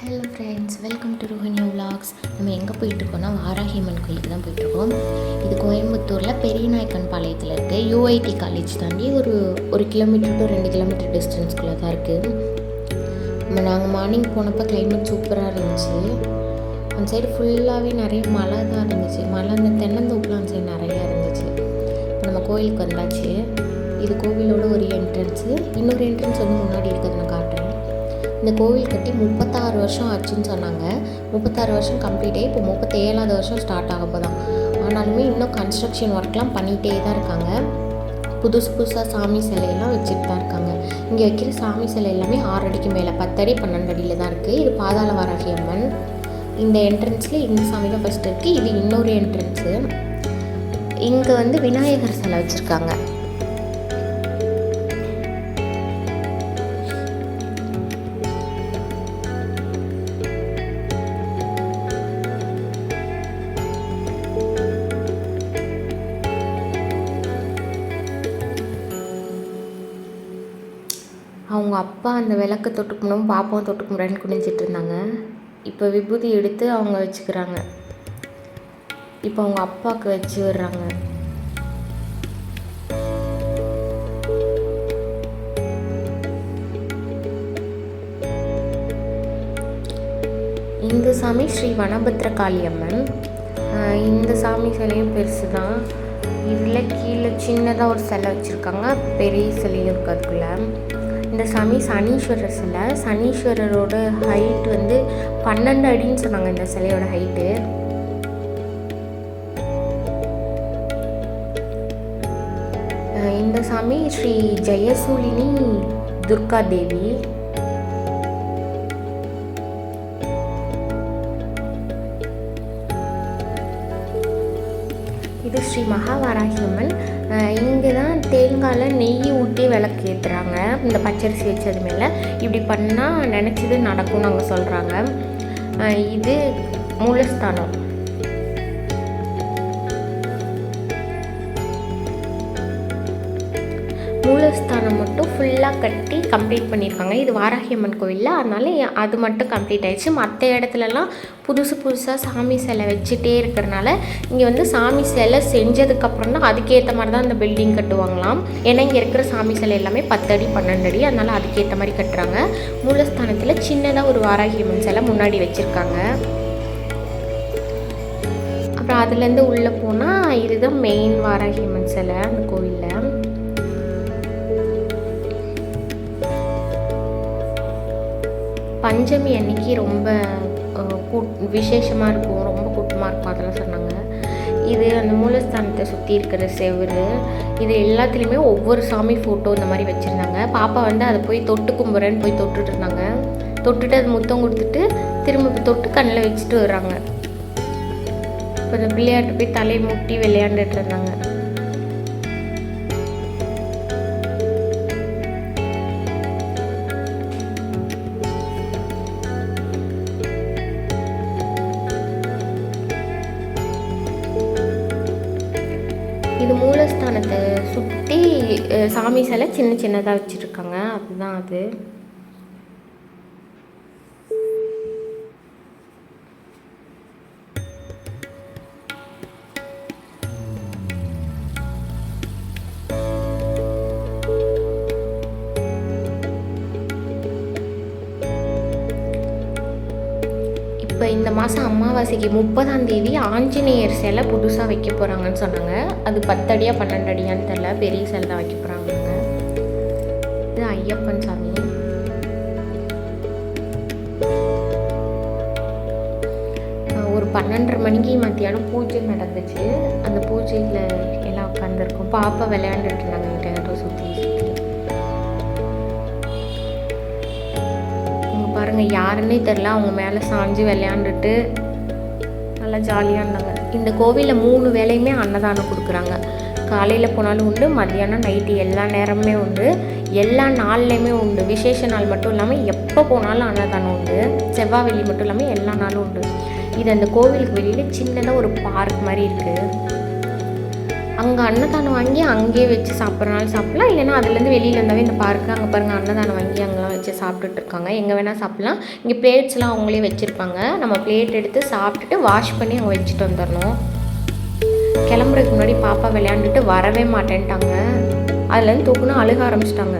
Hello friends, welcome to Rohini vlogs. நம்ம எங்கே போயிட்டுருக்கோம்னா வாராகியம்மன் கோயிலுக்கு தான் போயிட்டுருக்கோம். இது கோயம்புத்தூரில் பெரியநாயக்கன் பாளையத்தில் இருக்குது. யூஐடி காலேஜ் தாண்டி ஒரு கிலோமீட்டர் டு 2 கிலோமீட்டர் டிஸ்டன்ஸ்குள்ளே தான் இருக்குது. நாங்கள் மார்னிங் போனப்போ கிளைமேட் சூப்பராக இருந்துச்சு. அந்த சைடு ஃபுல்லாகவே நிறைய மழை தான் இருந்துச்சு. மழை அந்த தென்னந்தோப்புலாம் அந்த சைடு நிறையா இருந்துச்சு. இப்போ நம்ம கோயிலுக்கு வந்தாச்சு. இது கோவிலோட ஒரு என்ட்ரன்ஸு. இன்னொரு என்ட்ரன்ஸ் வந்து முன்னாடி இருக்கிறது நான் காட்டுறேன். இந்த கோவில் கட்டி 36 வருஷம் ஆச்சுன்னு சொன்னாங்க. 36 வருஷம் கம்ப்ளீட் ஆகி இப்போ 37வது வருஷம் ஸ்டார்ட் ஆக போதான். ஆனாலுமே இன்னும் கன்ஸ்ட்ரக்ஷன் ஒர்க்லாம் பண்ணிகிட்டே தான் இருக்காங்க. புதுசாக சாமி சிலையெல்லாம் வச்சுட்டு தான் இருக்காங்க. இங்கே வைக்கிற சாமி சிலை எல்லாமே 6 அடிக்கு மேலே 10 அடி 12 அடியில் தான் இருக்குது. இது பாதாள வாராகியம்மன். இந்த என்ட்ரன்ஸில் இந்த சாமி தான் ஃபஸ்ட்டு இருக்குது. இது இன்னொரு என்ட்ரன்ஸு. இங்கே வந்து விநாயகர் சிலை வச்சுருக்காங்க. அவங்க அப்பா அந்த விளக்கு தொட்டு கும்பிடும், பாப்பாவும் தொட்டு கும்பிட்றேன்னு குனிஞ்சிட்டு இருந்தாங்க. இப்போ விபூதி எடுத்து அவங்க வச்சுக்கிறாங்க. இப்போ அவங்க அப்பாவுக்கு வச்சு விடுறாங்க. இந்த சாமி ஸ்ரீ வனபத்ர காளியம்மன். இந்த சாமி சிலையும் பெருசு தான். இதில் கீழே சின்னதாக ஒரு சிலை வச்சுருக்காங்க, பெரிய சிலையும் இருக்குது அதுக்குள்ளே. இந்த சாமி சனீஸ்வரர் சிலை. சனீஸ்வரரோட ஹைட் வந்து 12 அடின்னு சொன்னாங்க இந்த சிலையோட ஹைட்டு. இந்த சாமி ஸ்ரீ ஜெயசூலினி துர்கா தேவி. இது ஸ்ரீ மகாவாராகியம்மன். இங்கே தான் தேங்காயில் நெய் ஊற்றி விளக்கு ஏற்றுறாங்க. இந்த பச்சரிசி வச்சது மேலே இப்படி பண்ணால் நினச்சது நடக்கும்னு அவங்க சொல்கிறாங்க. இது மூலஸ்தானம். மூலஸ்தானம் மட்டும் ஃபுல்லாக கட்டி கம்ப்ளீட் பண்ணியிருக்காங்க. இது வாராகியம்மன் கோயிலில், அதனால அது மட்டும் கம்ப்ளீட் ஆகிடுச்சு. மற்ற இடத்துலலாம் புதுசாக சாமி சிலை வச்சுட்டே இருக்கிறனால இங்கே வந்து சாமி சிலை செஞ்சதுக்கப்புறம் தான் அதுக்கேற்ற மாதிரி தான் இந்த பில்டிங் கட்டுவாங்களாம். ஏன்னா இங்கே இருக்கிற சாமி சிலை எல்லாமே 10 அடி 12 அடி, அதனால் அதுக்கேற்ற மாதிரி கட்டுறாங்க. மூலஸ்தானத்தில் சின்னதாக ஒரு வாராகியம்மன் சிலை முன்னாடி வச்சுருக்காங்க. அப்புறம் அதுலேருந்து உள்ளே போனால் இதுதான் மெயின் வாராகியம்மன் சிலை அந்த கோயிலில். பஞ்சமி அன்னைக்கு ரொம்ப விசேஷமாக இருக்கும், ரொம்ப கூட்டமாக இருக்கும், அதெல்லாம் சொன்னாங்க. இது அந்த மூலஸ்தானத்தை சுற்றி இருக்கிற செவரு. இது எல்லாத்துலேயுமே ஒவ்வொரு சாமி ஃபோட்டோ இந்த மாதிரி வச்சுருந்தாங்க. பாப்பா வந்து அதை போய் தொட்டு கும்புறேன்னு போய் தொட்டுட்டு இருந்தாங்க. தொட்டுட்டு அது முத்தம் கொடுத்துட்டு திரும்ப தொட்டு கண்ணில் வச்சுட்டு வர்றாங்க. இப்போ இந்த பிள்ளையாட்டு போய் தலையை முட்டி விளையாண்டுட்டு இருந்தாங்க. இது மூலஸ்தானத்தை சுற்றி சாமி சிலை சின்னதாக வச்சுருக்காங்க. அதுதான் அது. இப்போ இந்த மாதம் அமாவாசைக்கு 30ஆம் தேதி ஆஞ்சநேயர் சிலை புதுசாக வைக்க போகிறாங்கன்னு சொன்னாங்க. அது 10 அடியா 12 அடியான்னு தெரில, பெரிய சிலை தான் வைக்க போகிறாங்க. இது ஐயப்பன் சாமி. ஒரு 12:30 மணிக்கு மத்தியானம் பூஜை நடந்துச்சு. அந்த பூஜையில் எல்லாம் உட்காந்துருக்கோம். பாப்பா விளையாண்டுட்டு இருந்தாங்க கிட்ட சுற்றி. பாருங்கள், யாருன்னே தெரில, அவங்க மேலே சாஞ்சு விளையாண்டுட்டு நல்லா ஜாலியாக இருந்தாங்க. இந்த கோவிலில் 3 வேளையுமே அன்னதானம் கொடுக்குறாங்க. காலையில் போனாலும் உண்டு, மத்தியானம் நைட்டு எல்லா நேரமுமே உண்டு, எல்லா நாள்லேயுமே உண்டு. விசேஷ நாள் மட்டும் இல்லாமல் எப்போ போனாலும் அன்னதானம் உண்டு. செவ்வாய் வெள்ளி மட்டும் இல்லாமல் எல்லா நாளும் உண்டு. இது அந்த கோவிலுக்கு வெளியில் சின்னதாக ஒரு பார்க் மாதிரி இருக்குது. அங்கே அன்னதானம் வாங்கி அங்கேயே வச்சு சாப்பிட்றனால சாப்பிட்லாம், இல்லைன்னா அதுலேருந்து வெளியில் இருந்தாவே இந்த பார்க்கு அங்கே பாருங்கள் அன்னதானம் வாங்கி அங்கெல்லாம் வச்சு சாப்பிட்டுட்டு இருக்காங்க. எங்கே வேணால் சாப்பிட்லாம். இங்கே பிளேட்ஸ்லாம் அவங்களே வச்சுருப்பாங்க. நம்ம பிளேட் எடுத்து சாப்பிட்டுட்டு வாஷ் பண்ணி அங்கே வச்சுட்டு வந்துடணும். கிளம்புறதுக்கு முன்னாடி பாப்பா விளையாண்டுட்டு வரவே மாட்டேன்ட்டாங்க. அதுலேருந்து தூக்குனா அழுக ஆரம்பிச்சிட்டாங்க.